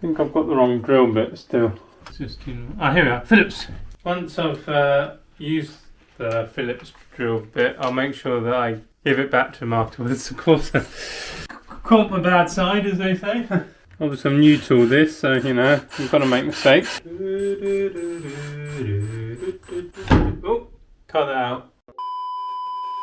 think I've got the wrong drill bit still. It's just here we are, Phillips. Once I've used the Phillips drill bit, I'll make sure that I give it back to him afterwards. Of course, caught my bad side, as they say. Obviously I'm new to all this, so you know, you've got to make mistakes. Oh, cut that out.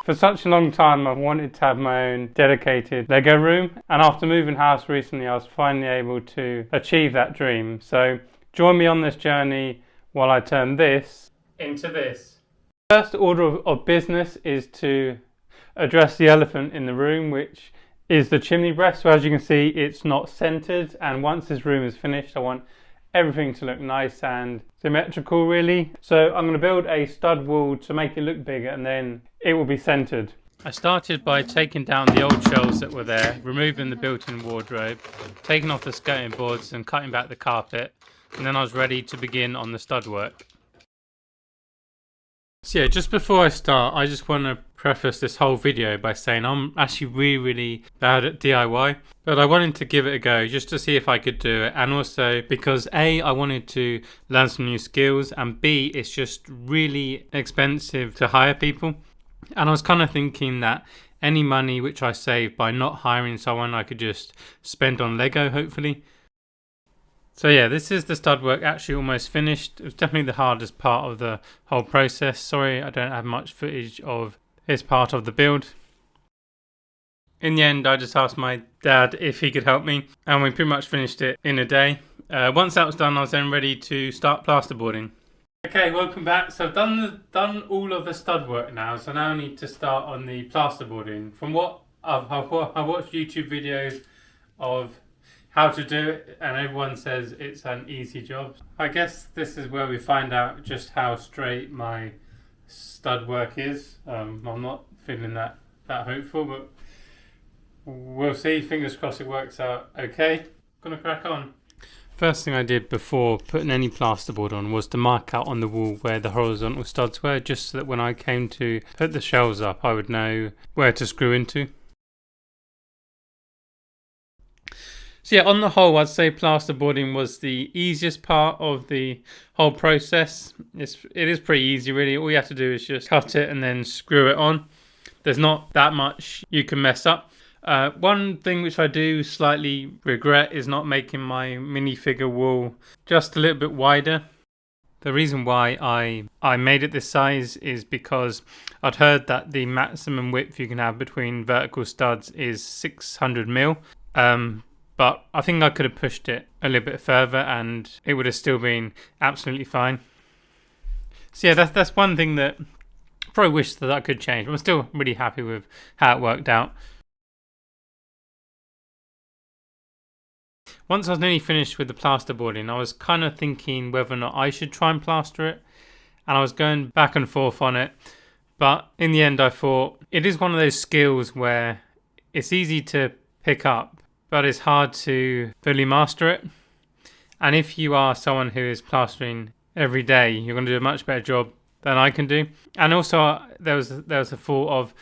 For such a long time I've wanted to have my own dedicated Lego room, and after moving house recently I was finally able to achieve that dream. So join me on this journey while I turn this into this. First order of business is to address the elephant in the room, which is the chimney breast. So as you can see, it's not centered, and once this room is finished I want everything to look nice and symmetrical really. So I'm going to build a stud wall to make it look bigger, and then it will be centered. I started by taking down the old shelves that were there, removing the built-in wardrobe, taking off the skirting boards and cutting back the carpet, and then I was ready to begin on the stud work. So yeah, just before I start, I just want to preface this whole video by saying I'm actually really bad at DIY, but I wanted to give it a go just to see if I could do it, and also because A, I wanted to learn some new skills, and B, it's just really expensive to hire people, and I was kind of thinking that any money which I save by not hiring someone I could just spend on Lego hopefully. So yeah, this is the stud work actually almost finished. It was definitely the hardest part of the whole process. Sorry I don't have much footage of this part of the build. In the end I just asked my dad if he could help me, and we pretty much finished it in a day. Once that was done I was then ready to start plasterboarding. Okay, welcome back. So I've done all of the stud work now, so now I need to start on the plasterboarding. From what I've watched YouTube videos of how to do it, and everyone says it's an easy job. I guess this is where we find out just how straight my stud work is. I'm not feeling that hopeful, but we'll see. Fingers crossed it works out okay. Gonna crack on. First thing I did before putting any plasterboard on was to mark out on the wall where the horizontal studs were, just so that when I came to put the shelves up I would know where to screw into. So yeah, on the whole I'd say plasterboarding was the easiest part of the whole process. It is pretty easy really. All you have to do is just cut it and then screw it on. There's not that much you can mess up. One thing which I do slightly regret is not making my minifigure wall just a little bit wider. The reason why I made it this size is because I'd heard that the maximum width you can have between vertical studs is 600mm. But I think I could have pushed it a little bit further and it would have still been absolutely fine. So yeah, that's one thing that I probably wish that I could change, but I'm still really happy with how it worked out. Once I was nearly finished with the plasterboarding, I was kind of thinking whether or not I should try and plaster it, and I was going back and forth on it, but in the end I thought it is one of those skills where it's easy to pick up, but it's hard to fully master it. And if you are someone who is plastering every day, you're going to do a much better job than I can do. And also there was a thought of,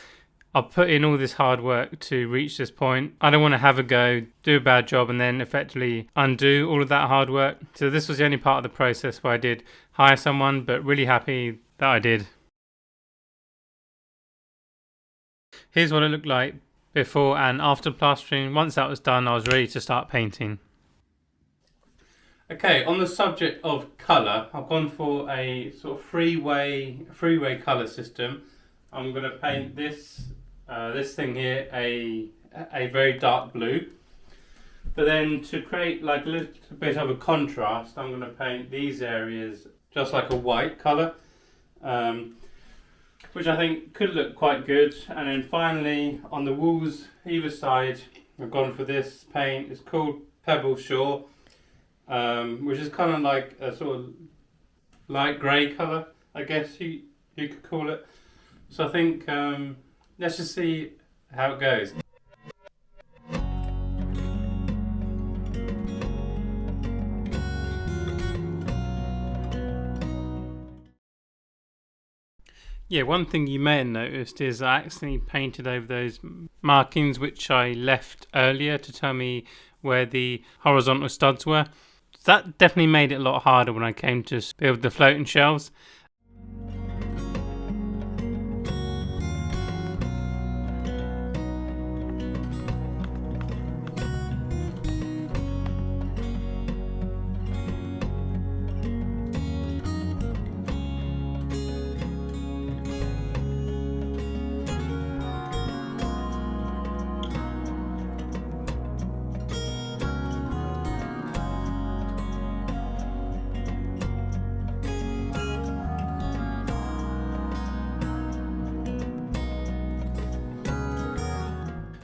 I'll put in all this hard work to reach this point. I don't want to have a go, do a bad job, and then effectively undo all of that hard work. So this was the only part of the process where I did hire someone, but really happy that I did. Here's what it looked like before and after plastering. Once that was done, I was ready to start painting. Okay, on the subject of colour, I've gone for a sort of three-way colour system. I'm going to paint this thing here a very dark blue. But then to create like a little bit of a contrast, I'm going to paint these areas just like a white colour, which I think could look quite good. And then finally on the walls either side, I've gone for this paint. It's called Pebble Shore, which is kind of like a sort of light grey colour, I guess you could call it. So I think let's just see how it goes. Yeah, one thing you may have noticed is I accidentally painted over those markings which I left earlier to tell me where the horizontal studs were. So that definitely made it a lot harder when I came to build the floating shelves.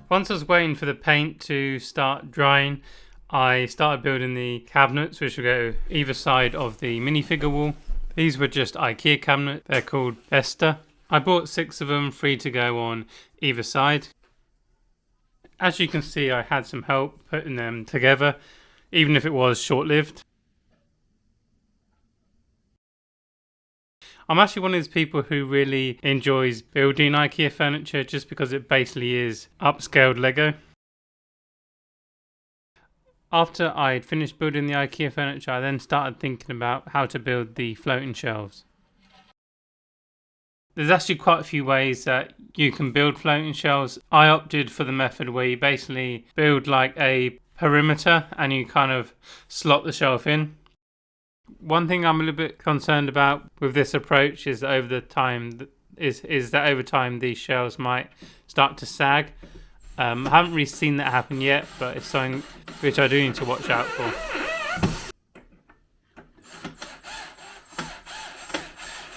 Once I was waiting for the paint to start drying, I started building the cabinets which will go either side of the minifigure wall. These were just IKEA cabinets, they're called Plaster. I bought 6 of them, 3 to go on either side. As you can see, I had some help putting them together, even if it was short-lived. I'm actually one of those people who really enjoys building IKEA furniture just because it basically is upscaled Lego. After I'd finished building the IKEA furniture, I then started thinking about how to build the floating shelves. There's actually quite a few ways that you can build floating shelves. I opted for the method where you basically build like a perimeter and you kind of slot the shelf in. One thing I'm a little bit concerned about with this approach is that over time these shelves might start to sag. I haven't really seen that happen yet, but it's something which I do need to watch out for.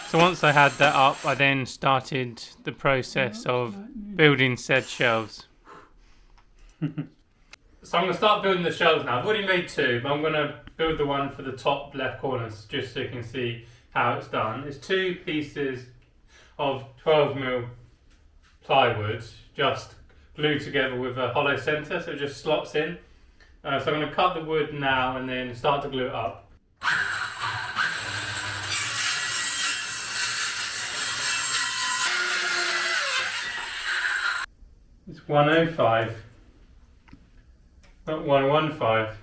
So once I had that up, I then started the process of building said shelves. So I'm going to start building the shelves now. I've already made 2, but I'm going to build the one for the top left corners just so you can see how it's done. It's 2 pieces of 12mm plywood just glued together with a hollow centre, so it just slots in. So I'm going to cut the wood now and then start to glue it up. It's 105. Not 115.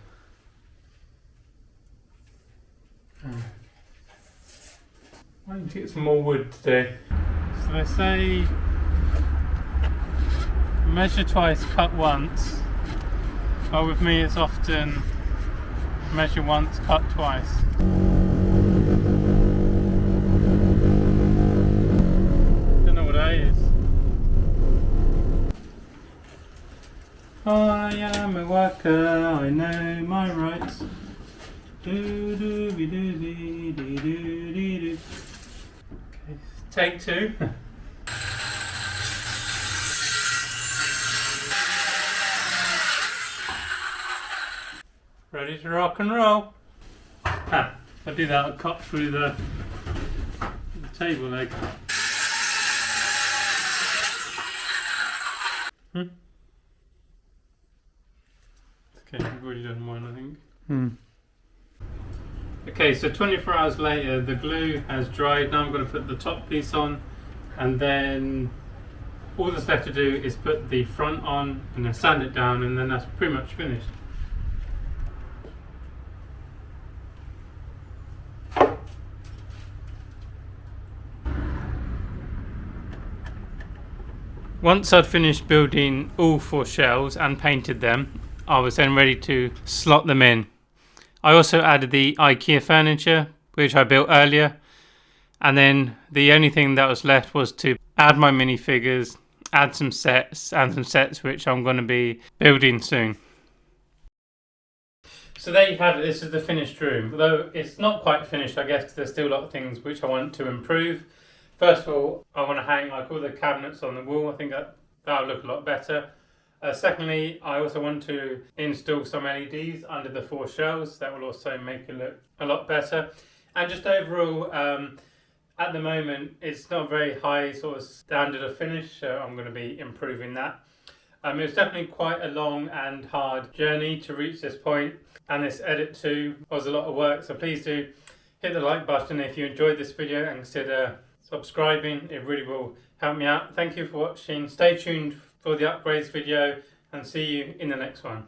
I need to get some more wood today. So they say measure twice, cut once. But with me it's often measure once, cut twice. Don't know what that is. I am a worker, I know my rights. Okay, take 2. Ready to rock and roll. If I do that, I'll cut through the table leg. Okay, I've already done mine, I think. Okay, so 24 hours later, the glue has dried. Now I'm going to put the top piece on, and then all that's left to do is put the front on and then sand it down, and then that's pretty much finished. Once I'd finished building all 4 shelves and painted them, I was then ready to slot them in. I also added the IKEA furniture, which I built earlier, and then the only thing that was left was to add my minifigures, add some sets, and some sets which I'm going to be building soon. So there you have it. This is the finished room. Although it's not quite finished, I guess, because there's still a lot of things which I want to improve. First of all, I want to hang like all the cabinets on the wall. I think that'll look a lot better. Secondly, I also want to install some LEDs under the 4 shelves. That will also make it look a lot better. And just overall, at the moment, it's not a very high sort of standard of finish, so I'm going to be improving that. It was definitely quite a long and hard journey to reach this point, and this edit too was a lot of work. So please do hit the like button if you enjoyed this video and consider subscribing. It really will help me out. Thank you for watching. Stay tuned for the upgrades video and see you in the next one.